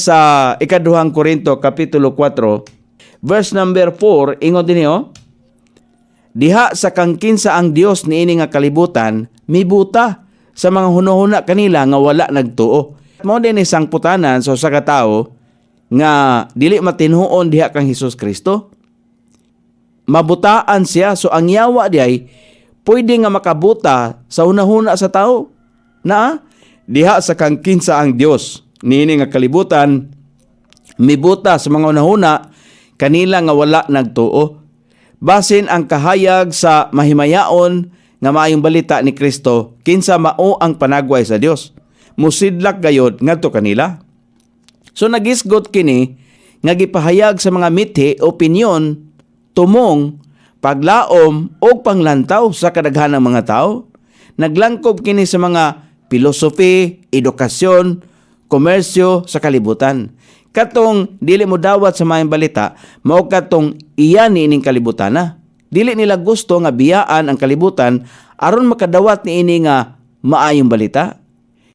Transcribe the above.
sa ikaduhang Korinto kapitulo 4 verse number 4 ingon dinhi diha sa kangkinsa ang Dios niini nga kalibutan mibuta sa mga hunahuna kanila nga wala nagtuo. Mao din isang putanan sa usa ka tawo nga dili matinhuon diha kang Hesus Kristo. Mabutaan siya, so ang yawa diay pwede nga makabuta sa hunahuna sa tao na diha sa kangkinsa ang Dios niini nga kalibutan mibuta sa mga hunahuna kanila nga wala nagtuo. Basin ang kahayag sa mahimayaon nga maayong balita ni Kristo kinsa mao ang panagway sa Dios musidlak gayod ngadto kanila. So nagisgot kini nga gipahayag sa mga mithi, opinyon, tumong, paglaom o panglantaw sa kadaghanang mga tao. Naglangkob kini sa mga pilosofi, edukasyon, komersyo sa kalibutan. Katong dili mo dawat sa maayong balita, mao katong iyan niining kalibutan na. Dili nila gusto nga biyaan ang kalibutan aron makadawat niini nga maayong balita.